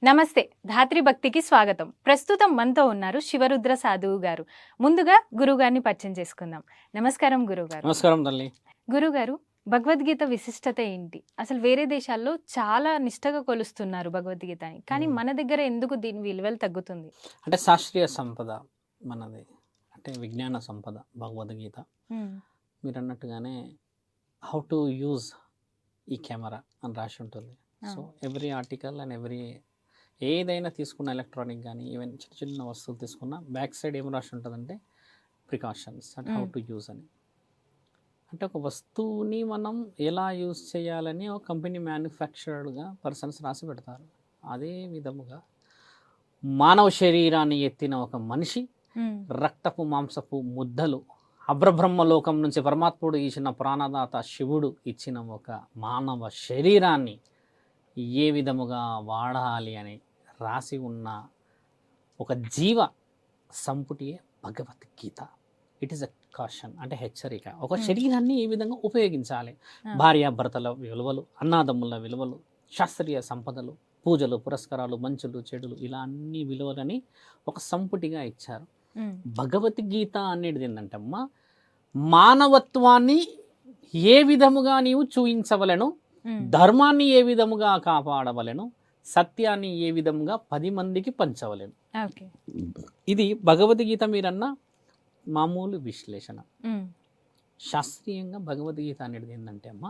నమస్తే, ధాత్రి భక్తికి స్వాగతం. ప్రస్తుతం మనతో ఉన్నారు శివరుద్ర సాధువు గారు. ముందుగా గురుగారిని పరిచయం చేసుకుందాం. నమస్కారం గురుగారు. నమస్కారం తల్లి. గురుగారు, భగవద్గీత విశిష్టత ఏంటి? అసలు వేరే దేశాల్లో చాలా నిష్టగా కొలుస్తున్నారు భగవద్గీతని, కానీ మన దగ్గర ఎందుకు దీని విలువలు తగ్గుతుంది? అంటే శాస్త్రీయ సంపద మనది, అంటే విజ్ఞాన సంపద భగవద్గీత. మీరు అన్నట్టుగానే హౌ టు యూజ్ ఈ కెమెరా అని రాసి ఉంటుంది. So every article and every ఏదైనా తీసుకున్న ఎలక్ట్రానిక్ కానీ ఈవెన్ చిన్న చిన్న వస్తువులు తీసుకున్న బ్యాక్ సైడ్ ఏం రాసి ఉంటుందంటే ప్రికాషన్స్ అంటే హౌ టు యూజ్ అని. అంటే ఒక వస్తువుని మనం ఎలా యూజ్ చేయాలని ఒక కంపెనీ మ్యానుఫ్యాక్చర్డ్గా పర్సన్స్ రాసి పెడతారు. అదే విధముగా మానవ శరీరాన్ని ఎత్తిన ఒక మనిషి రక్తపు మాంసపు ముద్దలు అబ్రబ్రహ్మలోకం నుంచి పరమాత్ముడు ఇచ్చిన ప్రాణదాత శివుడు ఇచ్చిన ఒక మానవ శరీరాన్ని ఏ విధముగా వాడాలి అని రాసి ఉన్న ఒక జీవ సంపుటియే Bhagavad Gita. It is a caution, అంటే హెచ్చరిక. ఒక శరీరాన్ని ఏ విధంగా ఉపయోగించాలి, భార్యాభర్తల విలువలు, అన్నాదమ్ముల విలువలు, శాస్త్రీయ సంపదలు, పూజలు, పురస్కారాలు, మంచులు, చెడులు, ఇలా అన్ని విలువలని ఒక సంపుటిగా ఇచ్చారు. భగవద్గీత అనేది ఏంటంటే అమ్మ, మానవత్వాన్ని ఏ విధముగా నీవు చూయించవలను, ధర్మాన్ని ఏ విధముగా కాపాడవలను, సత్యాన్ని ఏ విధముగా 10 మందికి పంచవలను. ఇది భగవద్గీత మీరన్న మామూలు విశ్లేషణ. శాస్త్రీయంగా భగవద్గీత అనేది ఏంటంటే అమ్మ,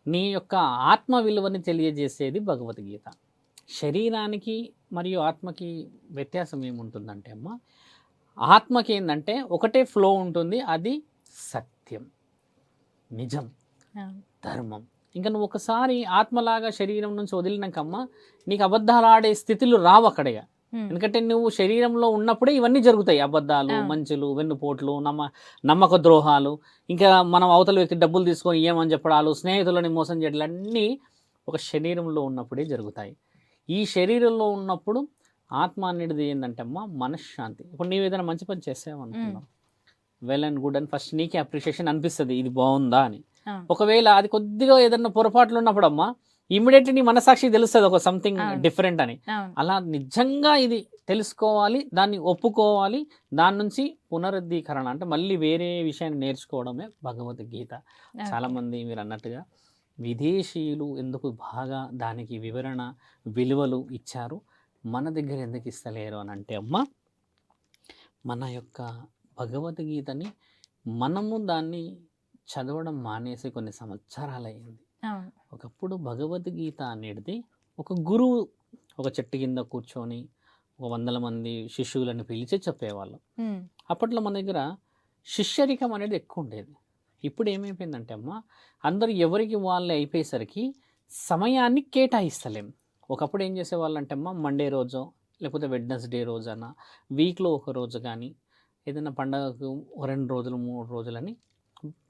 నీ యొక్క ఆత్మ విలువని తెలియజేసేది భగవద్గీత. శరీరానికి మరియు ఆత్మకి వ్యత్యాసం ఏముంటుందంటే అమ్మ, ఆత్మకి ఏంటంటే ఒకటే ఫ్లో ఉంటుంది, అది సత్యం, నిజం, ధర్మం. ఇంకా నువ్వు ఒకసారి ఆత్మలాగా శరీరం నుంచి వదిలినాకమ్మ నీకు అబద్ధాలు ఆడే స్థితులు రావు అక్కడగా. ఎందుకంటే నువ్వు శరీరంలో ఉన్నప్పుడే ఇవన్నీ జరుగుతాయి. అబద్ధాలు, మంచులు, వెన్నుపోట్లు, నమ్మక ద్రోహాలు, ఇంకా మనం అవతల వ్యక్తి డబ్బులు తీసుకొని ఏమని చెప్పడాలు, స్నేహితులని మోసం చేయడాలు అన్నీ ఒక శరీరంలో ఉన్నప్పుడే జరుగుతాయి. ఈ శరీరంలో ఉన్నప్పుడు ఆత్మ అనేది ఏంటంటే అమ్మ మనశ్శాంతి. ఇప్పుడు నీవు ఏదైనా మంచి పని చేసావనుకున్నావు, వెల్ అండ్ గుడ్ అని ఫస్ట్ నీకే అప్రిషియేషన్ అనిపిస్తుంది, ఇది బాగుందా అని. ఒకవేళ అది కొద్దిగా ఏదన్నా పొరపాట్లు ఉన్నప్పుడు అమ్మా ఇమ్మీడియట్లీ నీ మనసాక్షి తెలుస్తుంది ఒక సంథింగ్ డిఫరెంట్ అని. అలా నిజంగా ఇది తెలుసుకోవాలి, దాన్ని ఒప్పుకోవాలి, దాని నుంచి పునరుద్ధీకరణ అంటే మళ్ళీ వేరే విషయాన్ని నేర్చుకోవడమే భగవద్గీత. చాలామంది మీరు అన్నట్టుగా విదేశీయులు ఎందుకు బాగా దానికి వివరణ విలువలు ఇచ్చారు, మన దగ్గర ఎందుకు ఇస్తలేరు అని అంటే అమ్మ, మన యొక్క భగవద్గీతని మనము దాన్ని చదవడం మానేసి కొన్ని సంవత్సరాలు అయింది. ఒకప్పుడు భగవద్గీత అనేది ఒక గురువు ఒక చెట్టు కింద కూర్చొని 100 మంది శిష్యులను పిలిచి చెప్పేవాళ్ళు. అప్పట్లో మన దగ్గర శిష్యరికం అనేది ఎక్కువ ఉండేది. ఇప్పుడు ఏమైపోయిందంటే అమ్మ, అందరూ ఎవరికి వాళ్ళే అయిపోయేసరికి సమయాన్ని కేటాయిస్తలేం. ఒకప్పుడు ఏం చేసేవాళ్ళంటే అమ్మ, మండే రోజో లేకపోతే వెడ్నెస్డే రోజన వీక్లో ఒక రోజు కానీ ఏదైనా పండగకు 2 రోజులు 3 రోజులని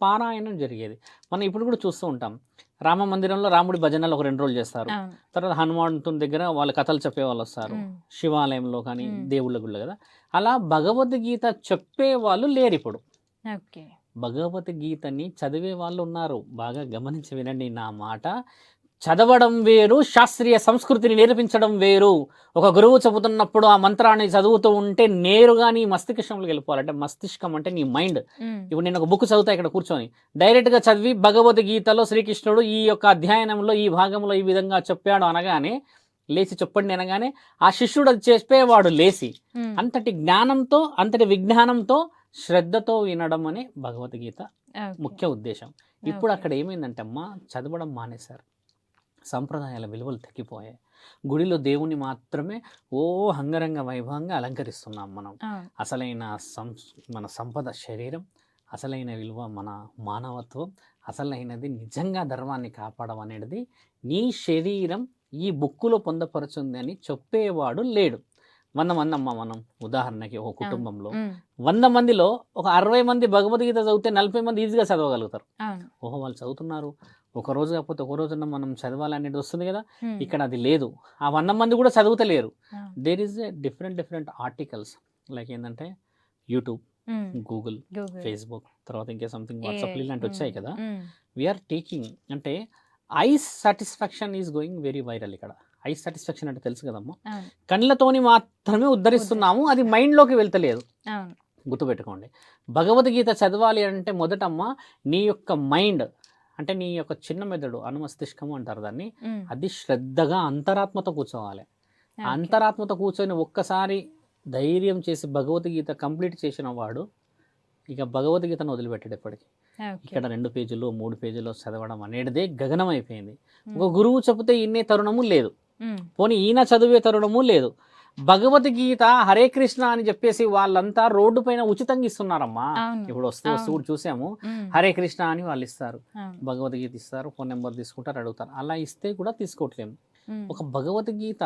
పారాయణం జరిగేది. మనం ఇప్పుడు కూడా చూస్తూ ఉంటాం, రామ మందిరంలో రాముడి భజనలు ఒక 2 రోజులు చేస్తారు. తర్వాత హనుమంతుని దగ్గర వాళ్ళ కథలు చెప్పే వాళ్ళు వస్తారు, శివాలయంలో కానీ దేవుళ్ళ గుళ్ళు కదా. అలా భగవద్గీత చెప్పే వాళ్ళు లేరు ఇప్పుడు. భగవద్గీతని చదివే వాళ్ళు ఉన్నారు. బాగా గమనించి వినండి నా మాట. చదవడం వేరు, శాస్త్రీయ సంస్కృతిని నేర్పించడం వేరు. ఒక గురువు చెబుతున్నప్పుడు ఆ మంత్రాన్ని చదువుతూ ఉంటే నేరుగా నీ మస్తిష్కంలోకి వెళ్ళిపోవాలి. అంటే మస్తిష్కం అంటే నీ మైండ్. ఇప్పుడు నేను ఒక బుక్ చదువుతా ఇక్కడ కూర్చొని, డైరెక్ట్గా చదివి భగవద్గీతలో శ్రీకృష్ణుడు ఈ యొక్క అధ్యయనంలో ఈ భాగంలో ఈ విధంగా చెప్పాడు అనగానే లేచి చెప్పండి అనగానే ఆ శిష్యుడు అది చెప్పేవాడు లేచి. అంతటి జ్ఞానంతో, అంతటి విజ్ఞానంతో, శ్రద్ధతో వినడం అనే భగవద్గీత ముఖ్య ఉద్దేశం. ఇప్పుడు అక్కడ ఏమైందంటే అమ్మ, చదవడం మానేశారు, సంప్రదాయాల విలువలు తగ్గిపోయాయి. గుడిలో దేవుని మాత్రమే అంగరంగ వైభవంగా అలంకరిస్తున్నాం మనం. అసలైన మన సంపద శరీరం, అసలైన విలువ మన మానవత్వం, అసలైనది నిజంగా ధర్మాన్ని కాపాడడం అనేది నీ శరీరం ఈ బుక్కులో పొందపరుచుంది అని చెప్పేవాడు లేడు. 100 మంది అమ్మ, మనం ఉదాహరణకి ఒక కుటుంబంలో 100 మందిలో ఒక 60 మంది భగవద్గీత చదివితే 40 మంది ఈజీగా చదవగలుగుతారు. వాళ్ళు చదువుతున్నారు, ఒక రోజు కాకపోతే ఒక రోజున మనం చదవాలనేది వస్తుంది కదా. ఇక్కడ అది లేదు. ఆ 100 మంది కూడా చదువుతలేరు. There is a different articles, like ఏంటంటే యూట్యూబ్, గూగుల్, ఫేస్బుక్, తర్వాత ఇంకా సంథింగ్ వాట్సాప్ ఇలాంటి వచ్చాయి కదా. వీఆర్ టేకింగ్ అంటే eyes satisfaction is going very viral ఇక్కడ. ఐ సాటిస్ఫాక్షన్ అంటే తెలుసు కదమ్మా, అవును కళ్ళతోని మాత్రమే ఉద్ధరిస్తున్నాము, అది మైండ్లోకి వెళ్తలేదు. అవును గుర్తుపెట్టుకోండి, భగవద్గీత చదవాలి అంటే మొదటమ్మ నీ యొక్క మైండ్, అంటే నీ యొక్క చిన్న మెదడు, అనుమస్తిష్కము అంటారు దాన్ని, ఉమ్, అది శ్రద్ధగా అంతరాత్మతో కూర్చోవాలి. ఓకే. అంతరాత్మతో కూర్చొని ఒక్కసారి ధైర్యం చేసి భగవద్గీత కంప్లీట్ చేసిన వాడు ఇక భగవద్గీతను వదిలిపెట్టాడు ఎప్పటికీ. ఓకే. ఇక్కడ 2 పేజీలు 3 పేజీలు చదవడం అనేటిదే గగనం అయిపోయింది. ఉమ్, ఒక గురువు చెబితే ఇన్నే తరుణము లేదు, ఉమ్, పోనీ ఈయన చదివే తరుణము లేదు. భగవద్గీత హరే కృష్ణ అని చెప్పేసి వాళ్ళంతా రోడ్డు పైన ఉచితంగా ఇస్తున్నారమ్మా. అవును ఇప్పుడు వస్తూ వస్తూ అవును. చూసాము, ఉమ్, హరే కృష్ణ అని వాళ్ళు ఇస్తారు, అవును. భగవద్గీత ఇస్తారు, ఫోన్ నెంబర్ తీసుకుంటారు, అడుగుతారు. అలా ఇస్తే కూడా తీసుకోవట్లేము. ఉమ్, ఒక భగవద్గీత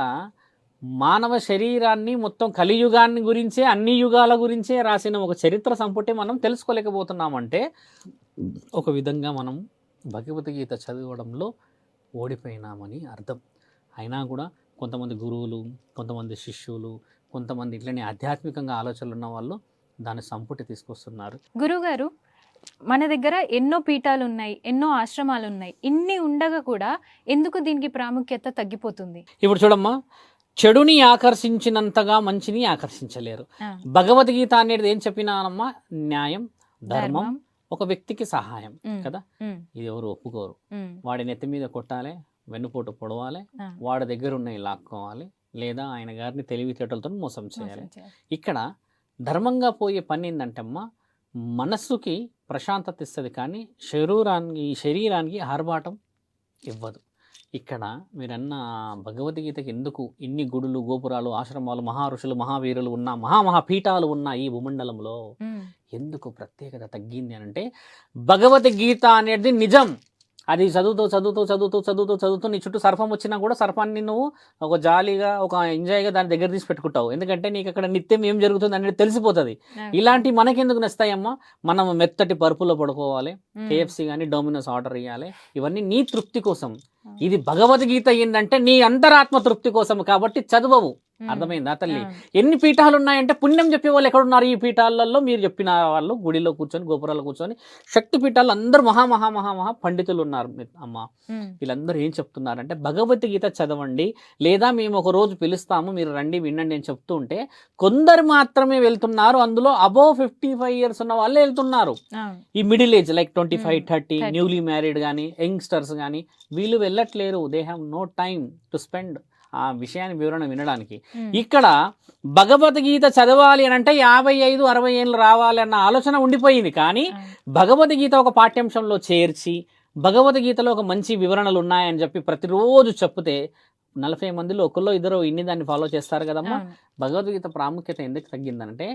మానవ శరీరాన్ని మొత్తం కలియుగాన్ని గురించే, అన్ని యుగాల గురించే రాసిన ఒక చరిత్ర సంపుటి మనం తెలుసుకోలేకపోతున్నామంటే ఒక విధంగా మనం భగవద్గీత చదవడంలో ఓడిపోయినామని అర్థం. అయినా కూడా కొంతమంది గురువులు, కొంతమంది శిష్యులు, కొంతమంది ఇట్లనే ఆధ్యాత్మికంగా ఆలోచనలు ఉన్న వాళ్ళు దాని సంపుటి తీసుకొస్తున్నారు. గురుగారు, మన దగ్గర ఎన్నో పీఠాలు ఉన్నాయి, ఎన్నో ఆశ్రమాలు ఉన్నాయి, ఇన్ని ఉండగా కూడా ఎందుకు దీనికి ప్రాముఖ్యత తగ్గిపోతుంది? ఇప్పుడు చూడమ్మా, చెడుని ఆకర్షించినంతగా మంచిని ఆకర్షించలేరు. ఆ, భగవద్గీత అనేది ఏం చెప్పినానమ్మా, న్యాయం, ధర్మం, ధర్మం. ఒక వ్యక్తికి సహాయం ఉమ్, కదా. ఉమ్, ఇది ఎవరు ఒప్పుకోరు. ఉమ్, వాడి నెత్తి మీద కొట్టాలి, వెన్నుపోటు పొడవాలి, ఆ, వాడి దగ్గర ఉన్నాయి లాక్కోవాలి, లేదా ఆయన గారిని తెలివితేటలతో మోసం చేయాలి. మోసం చేయాలి. ఇక్కడ ధర్మంగా పోయే పని ఏంటంటే అమ్మా, మనస్సుకి ప్రశాంతత ఇస్తుంది, కానీ శరీరానికి ఆర్భాటం ఇవ్వదు. ఇక్కడ మీరన్న భగవద్గీతకి ఎందుకు ఇన్ని గుడులు, గోపురాలు, ఆశ్రమాలు, మహర్షులు, మహావీరులు ఉన్న మహాపీఠాలు ఉన్న ఈ భూమండలంలో ఉమ్, ఎందుకు ప్రత్యేకత తగ్గింది అని అంటే, భగవద్గీత అనేది నిజం. అది చదువుతూ నీ చుట్టూ సర్పం వచ్చినా కూడా సర్పాన్ని నువ్వు ఒక జాలీగా, ఒక ఎంజాయ్గా దాని దగ్గర తీసి పెట్టుకుంటావు. ఎందుకంటే నీకు అక్కడ నిత్యం ఏం జరుగుతుంది అనేది తెలిసిపోతుంది. ఓకే. ఇలాంటి మనకెందుకు నస్తాయమ్మా? మనం మెత్తటి పరుపులో పడుకోవాలి, ఉమ్, కేఎఫ్సి కానీ డొమినోస్ ఆర్డర్ ఇవ్వాలి, ఇవన్నీ నీ తృప్తి కోసం. ఇది భగవద్గీత ఏంటంటే నీ అంతరాత్మ తృప్తి కోసం, కాబట్టి చదవవు. ఉమ్, అర్థమైందా తల్లి? అవును. ఎన్ని పీఠాలు ఉన్నాయంటే పుణ్యం చెప్పే వాళ్ళు ఎక్కడున్నారు? ఈ పీఠాలలో మీరు చెప్పిన వాళ్ళు గుడిలో కూర్చొని, గోపురాల్లో కూర్చొని, శక్తి పీఠాలు అందరూ మహా పండితులు ఉన్నారు అమ్మ. ఉమ్, వీళ్ళందరూ ఏం చెప్తున్నారంటే, భగవద్గీత చదవండి, లేదా మేము ఒక రోజు పిలుస్తాము, మీరు రండి వినండి అని చెప్తూ ఉంటే కొందరు మాత్రమే వెళ్తున్నారు. అందులో అబోవ్ 55 years ఉన్న వాళ్ళే వెళ్తున్నారు. అవును. ఈ middle age like 25, 30 30. Newly married కానీ, యంగ్స్టర్స్ కానీ, వీళ్ళు వెళ్ళట్లేరు. They have no time to spend ఆ విషయాన్ని వివరణ వినడానికి. ఉమ్, ఇక్కడ భగవద్గీత చదవాలి అని అంటే 55, 60 ఏళ్ళు రావాలి అన్న ఆలోచన ఉండిపోయింది. కానీ అవును. భగవద్గీత ఒక పాఠ్యాంశంలో చేర్చి, భగవద్గీతలో ఒక మంచి వివరణలు ఉన్నాయని చెప్పి ప్రతిరోజు చెప్తే 40 మందిలో ఒకళ్ళు ఇద్దరు ఇన్ని దాన్ని ఫాలో చేస్తారు కదమ్మా. అవును. భగవద్గీత ప్రాముఖ్యత ఎందుకు తగ్గిందంటే,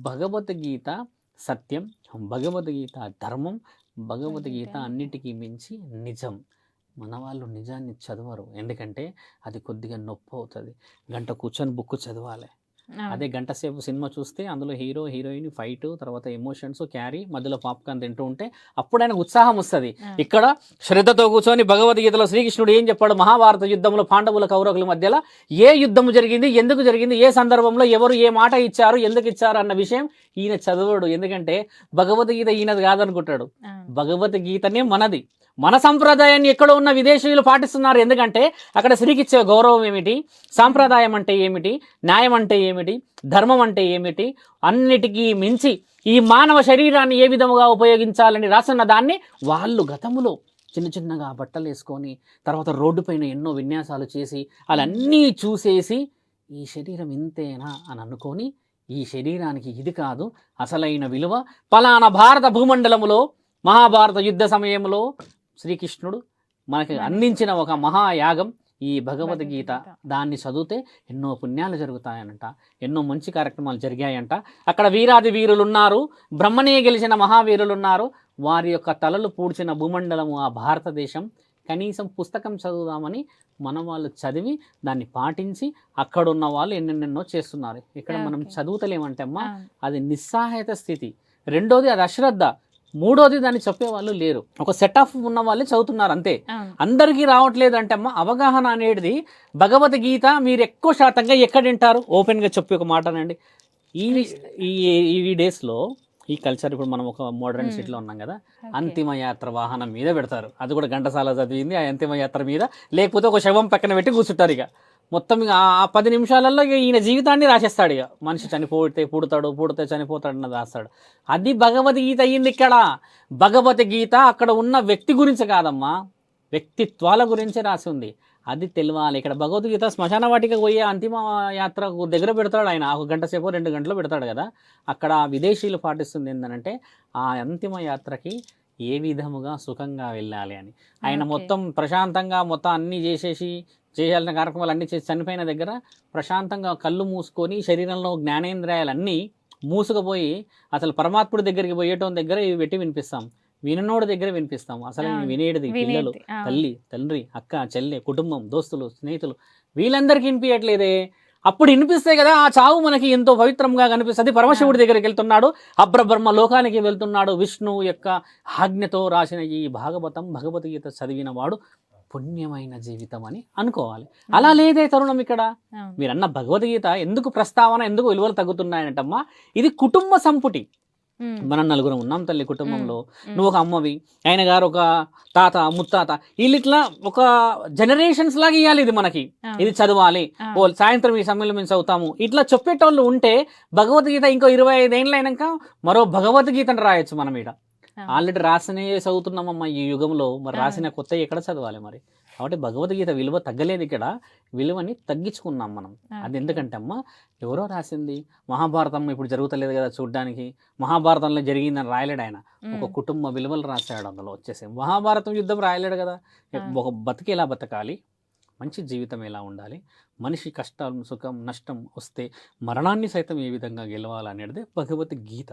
భగవద్గీత సత్యం, భగవద్గీత ధర్మం, భగవద్గీత అన్నిటికీ మించి నిజం. మన వాళ్ళు నిజాన్ని చదవరు, ఎందుకంటే అది కొద్దిగా నొప్పి అవుతుంది. గంట కూర్చొని బుక్ చదవాలి. అవును. అదే గంట సేపు సినిమా చూస్తే అందులో హీరో హీరోయిన్ ఫైట్, తర్వాత ఎమోషన్స్ క్యారీ, మధ్యలో పాప్కార్న్ తింటూ ఉంటే అప్పుడు ఆయనకు ఉత్సాహం వస్తుంది. అవును. ఇక్కడ శ్రద్ధతో కూర్చొని భగవద్గీతలో శ్రీకృష్ణుడు ఏం చెప్పాడు, మహాభారత యుద్ధంలో పాండవుల కౌరవుల మధ్యలో ఏ యుద్ధం జరిగింది, ఎందుకు జరిగింది, ఏ సందర్భంలో ఎవరు ఏ మాట ఇచ్చారు, ఎందుకు ఇచ్చారు అన్న విషయం ఈయన చదవడు. ఎందుకంటే భగవద్గీత ఈయనది కాదనుకుంటాడు. అవును. భగవద్గీతనే మనది. మన సంప్రదాయాన్ని ఎక్కడో ఉన్న విదేశీయులు పాటిస్తున్నారు. ఎందుకంటే అక్కడ శ్రీకిచ్చే గౌరవం ఏమిటి, సాంప్రదాయం అంటే ఏమిటి, న్యాయం అంటే ఏమిటి, ధర్మం అంటే ఏమిటి, అన్నిటికీ మించి ఈ మానవ శరీరాన్ని ఏ విధముగా ఉపయోగించాలని రాసున్న దాన్ని వాళ్ళు గతములో చిన్నగా బట్టలు వేసుకొని, తర్వాత రోడ్డు పైన ఎన్నో విన్యాసాలు చేసి వాళ్ళన్నీ చూసేసి ఈ శరీరం ఇంతేనా అని అనుకొని, ఈ శరీరానికి ఇది కాదు అసలైన విలువ, పలానా భారత భూమండలములో మహాభారత యుద్ధ సమయంలో శ్రీకృష్ణుడు మనకి అందించిన ఒక మహాయాగం ఈ భగవద్గీత. దాన్ని చదివితే ఎన్నో పుణ్యాలు జరుగుతాయనంట, ఎన్నో మంచి కార్యక్రమాలు జరిగాయంట. అక్కడ వీరాది వీరులు ఉన్నారు, బ్రహ్మనే గెలిచిన మహావీరులు ఉన్నారు. వారి యొక్క తలలు పూడ్చిన భూమండలము ఆ భారతదేశం. కనీసం పుస్తకం చదువుదామని మన వాళ్ళు చదివి దాన్ని పాటించి అక్కడున్న వాళ్ళు ఎన్నెన్నెన్నో చేస్తున్నారు. ఇక్కడ మనం చదువుతలేమంటే అమ్మా, అది నిస్సహాయత స్థితి. రెండోది అది అశ్రద్ధ. మూడోది దాన్ని చెప్పేవాళ్ళు లేరు. ఒక సెట్ ఆఫ్ ఉన్న వాళ్ళే చదువుతున్నారు అంతే. అందరికీ రావట్లేదు అంటే అమ్మ, అవగాహన అనేది భగవద్గీత మీరు ఎక్కువ శాతంగా ఎక్కడ వింటారు? ఓపెన్గా చెప్పి ఒక మాట అనండి. ఈ డేస్లో ఈ కల్చర్ ఇప్పుడు మనం ఒక మోడర్న్ సిటీలో ఉన్నాం కదా, అంతిమ యాత్ర వాహనం మీద పెడతారు. అది కూడా ఘంటసాల చదివింది ఆ అంతిమ యాత్ర మీద, లేకపోతే ఒక శవం పక్కన పెట్టి కూర్చుంటారు. ఇక మొత్తం ఇక ఆ 10 నిమిషాలలో ఇక ఈయన జీవితాన్ని రాసేస్తాడు. ఇక మనిషి చనిపోతే పుడితే చనిపోతాడు అన్నది రాస్తాడు. అది భగవద్గీత అయ్యింది ఇక్కడ. భగవద్గీత అక్కడ ఉన్న వ్యక్తి గురించి కాదమ్మా, వ్యక్తిత్వాల గురించి రాసి ఉంది. అది తెలియాలి. ఇక్కడ భగవద్గీత శ్మశాన వాటికి పోయే అంతిమ యాత్ర దగ్గర పెడతాడు ఆయన, 1 గంట సేపు 2 గంటలు పెడతాడు కదా. అక్కడ విదేశీయులు పాటిస్తుంది ఏంటంటే ఆ అంతిమ యాత్రకి ఏ విధముగా సుఖంగా వెళ్ళాలి అని. ఆయన మొత్తం ప్రశాంతంగా మొత్తం అన్నీ చేయాల్సిన కార్యక్రమాలు అన్నీ చేసి చనిపోయిన దగ్గర ప్రశాంతంగా కళ్ళు మూసుకొని శరీరంలో జ్ఞానేంద్రియాలన్నీ మూసుకుపోయి అసలు పరమాత్ముడి దగ్గరికి పోయేటోని దగ్గర ఇవి పెట్టి వినిపిస్తాం, విననోడి దగ్గర వినిపిస్తాం. అసలు వినేటిది పిల్లలు, తల్లి, తండ్రి, అక్క, చెల్లె, కుటుంబం, దోస్తులు, స్నేహితులు, వీళ్ళందరికీ వినిపించట్లేదే. అప్పుడు వినిపిస్తే కదా ఆ చావు మనకి ఎంతో పవిత్రంగా కనిపిస్తుంది. పరమశివుడి దగ్గరికి వెళ్తున్నాడు, అబ్రబ్రహ్మ లోకానికి వెళ్తున్నాడు. విష్ణువు యొక్క ఆజ్ఞతో రాసిన ఈ భాగవతం భగవద్గీత చదివిన వాడు పుణ్యమైన జీవితం అని అనుకోవాలి. అలా లేదే తరుణం ఇక్కడ. మీరన్న భగవద్గీత ఎందుకు ప్రస్తావన, ఎందుకు విలువలు తగ్గుతున్నాయనటమ్మా, ఇది కుటుంబ సంపుటి. మనం 4 ఉన్నాం తల్లి కుటుంబంలో. నువ్వు ఒక అమ్మవి, ఆయన గారు ఒక తాత, ముత్తాత, వీళ్ళు ఇట్లా ఒక జనరేషన్స్ లాగా ఇవ్వాలి. ఇది మనకి, ఇది చదవాలి, ఓ సాయంత్రం ఈ సమయంలో మేము చదువుతాము, ఇట్లా చెప్పేటోళ్ళు ఉంటే భగవద్గీత ఇంకో 25 ఏళ్ళు అయినాక మరో భగవద్గీతను రాయొచ్చు మనం. ఇక్కడ ఆల్రెడీ రాసినే చదువుతున్నామమ్మా ఈ యుగంలో, మరి రాసిన కొత్త ఎక్కడ చదవాలి మరి. కాబట్టి భగవద్గీత విలువ తగ్గలేదు, ఇక్కడ విలువని తగ్గించుకున్నాం మనం. అది ఎందుకంటే అమ్మ ఎవరో రాసింది. మహాభారతం ఇప్పుడు జరుగుతలేదు కదా చూడ్డానికి, మహాభారతంలో జరిగిందని రాయలేడు ఆయన, ఒక కుటుంబ విలువలు రాశాడు అందులో. వచ్చేసి మహాభారతం యుద్ధం రాయలేడు కదా, ఒక బతికి ఎలా బతకాలి, మంచి జీవితం ఎలా ఉండాలి, మనిషి కష్టం సుఖం నష్టం వస్తే మరణాన్ని సైతం ఏ విధంగా గెలవాలనేది భగవద్గీత.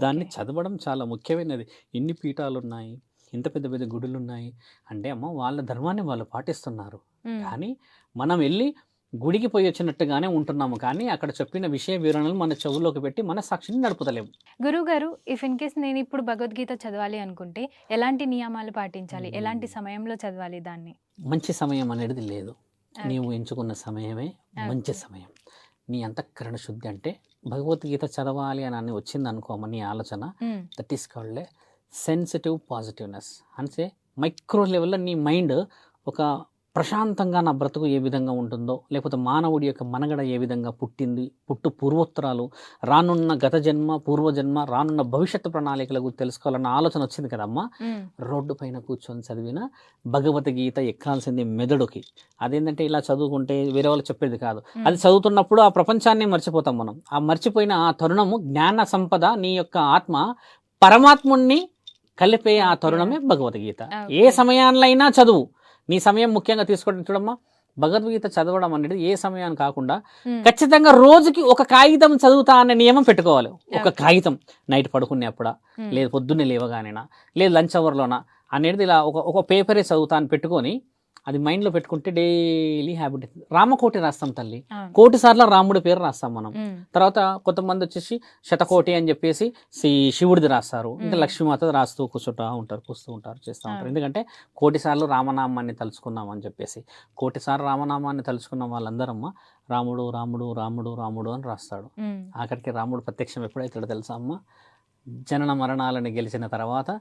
దాన్ని చదవడం చాలా ముఖ్యమైనది. ఎన్ని పీఠాలు ఉన్నాయి, ఇంత పెద్ద పెద్ద గుడులు ఉన్నాయి అంటే అమ్మ వాళ్ళ ధర్మాన్ని వాళ్ళు పాటిస్తున్నారు. కానీ మనం వెళ్ళి గుడికి పోయి వచ్చినట్టుగానే ఉంటున్నాము, కానీ అక్కడ చెప్పిన విషయ వివరణలు మన చెవులోకి పెట్టి మన సాక్షిని నడుపుతలేము. గురువుగారు, ఇఫ్ ఇన్ కేస్ నేను ఇప్పుడు భగవద్గీత చదవాలి అనుకుంటే ఎలాంటి నియమాలు పాటించాలి, ఎలాంటి సమయంలో చదవాలి దాన్ని? మంచి సమయం అనేది లేదు, నీవు ఎంచుకున్న సమయమే మంచి సమయం. నీ అంతఃకరణ శుద్ధి అంటే భగవద్గీత చదవాలి అని వచ్చింది అనుకోమ నీ ఆలోచన, that is called sensitive positiveness. అంటే మైక్రో లెవెల్లో నీ మైండ్ ఒక ప్రశాంతంగా నా బ్రతుకు ఏ విధంగా ఉంటుందో, లేకపోతే మానవుడి యొక్క మనగడ ఏ విధంగా పుట్టింది, పూర్వోత్తరాలు, రానున్న గత జన్మ, పూర్వజన్మ, రానున్న భవిష్యత్తు ప్రణాళికల గురించి తెలుసుకోవాలన్న ఆలోచన వచ్చింది కదమ్మా. రోడ్డు పైన కూర్చొని చదివిన భగవద్గీత ఎక్కాల్సింది మెదడుకి. అదేంటంటే ఇలా చదువుకుంటే వేరే వాళ్ళు చెప్పేది కాదు. అది చదువుతున్నప్పుడు ఆ ప్రపంచాన్ని మర్చిపోతాం మనం. ఆ మర్చిపోయిన ఆ తరుణము జ్ఞాన సంపద, నీ యొక్క ఆత్మ పరమాత్ముణ్ణి కలిపే ఆ తరుణమే భగవద్గీత. ఏ సమయాల్లో అయినా చదువు, నీ సమయం ముఖ్యంగా తీసుకోవడం. చూడమ్మా, భగవద్గీత చదవడం అనేది ఏ సమయాన్ని కాకుండా ఖచ్చితంగా రోజుకి ఒక కాగితం చదువుతా అనే నియమం పెట్టుకోవాలి. ఒక కాగితం నైట్ పడుకునేప్పుడా, లేదు పొద్దున్నే లేవగానేనా, లేదు లంచ్ అవర్లోనా అనేది ఇలా ఒక పేపరే చదువుతా అని పెట్టుకొని అది మైండ్లో పెట్టుకుంటే డైలీ హ్యాబిట్. రామకోటి రాస్తాం తల్లి, 1,000 సార్లు రాముడి పేరు రాస్తాం మనం. తర్వాత కొంతమంది వచ్చేసి శతకోటి అని చెప్పేసి శివుడిది రాస్తారు, ఇంకా లక్ష్మీమాత రాస్తూ కూర్చుంటూ ఉంటారు, చేస్తూ ఉంటారు. ఎందుకంటే 1,000 సార్లు రామనామాన్ని తలుచుకున్నాం అని చెప్పేసి. 1,000 సార్లు రామనామాన్ని తలుచుకున్న వాళ్ళందరమ్మ రాముడు రాముడు రాముడు రాముడు అని రాస్తాడు. ఆఖరికి రాముడు ప్రత్యక్షం ఎప్పుడైతాడో తెలుసా అమ్మ? జనన మరణాలను గెలిచిన తర్వాత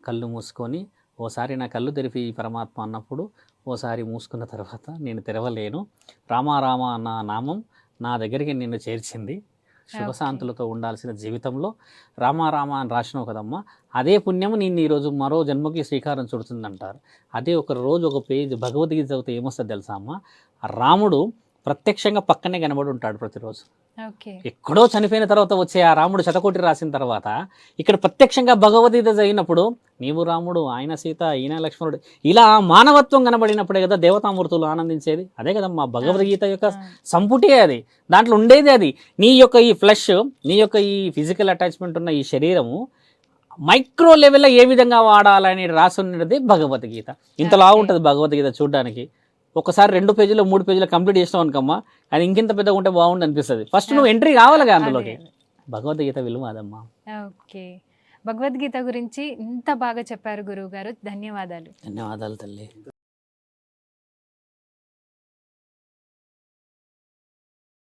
కళ్ళు మూసుకొని ఓసారి నా కళ్ళు తెరిపి పరమాత్మ అన్నప్పుడు, ఓసారి మూసుకున్న తర్వాత నేను తెరవలేను, రామ అన్న నామం నా దగ్గరికి నిన్ను చేర్చింది, శుభశాంతులతో ఉండాల్సిన జీవితంలో రామ అని రాసినావు కదమ్మా, అదే పుణ్యము నేను ఈరోజు మరో జన్మకి శ్రీకారం చుడుతుందంటారు. అదే ఒక రోజు ఒక పేజ్ భగవద్గీత చదివితే ఏమొస్తుంది తెలుసా అమ్మ? రాముడు ప్రత్యక్షంగా పక్కనే కనబడి ఉంటాడు ప్రతిరోజు. ఎక్కడో చనిపోయిన తర్వాత వచ్చే ఆ రాముడు శతకోటి రాసిన తర్వాత ఇక్కడ ప్రత్యక్షంగా భగవద్గీత చదివినప్పుడు నీవు రాముడు, ఆయన సీత, ఈయన లక్ష్మణుడు, ఇలా మానవత్వం కనబడినప్పుడే కదా దేవతామూర్తులు ఆనందించేది. అదే కదమ్మా భగవద్గీత యొక్క సంపుటే అది. దాంట్లో ఉండేది అది. నీ యొక్క ఈ ఫ్లెష్, నీ యొక్క ఈ ఫిజికల్ అటాచ్మెంట్ ఉన్న ఈ శరీరము మైక్రో లెవెల్లో ఏ విధంగా వాడాలని రాసున్నది భగవద్గీత. ఇంతలా ఉంటుంది భగవద్గీత చూడడానికి. ఒకసారి 2 పేజీలు 3 పేజీలు కంప్లీట్ చేసినావు అనుకమ్మా, అది ఇంకింత పెద్దగా ఉంటే బాగుండు అనిపిస్తుంది. ఫస్ట్ నువ్వు ఎంట్రీ కావాలిగా అందులోకి. భగవద్గీత విలువ అదమ్మా. ఓకే, భగవద్గీత గురించి ఇంత బాగా చెప్పారు గురువు గారు. ధన్యవాదాలు. ధన్యవాదాలు తల్లి.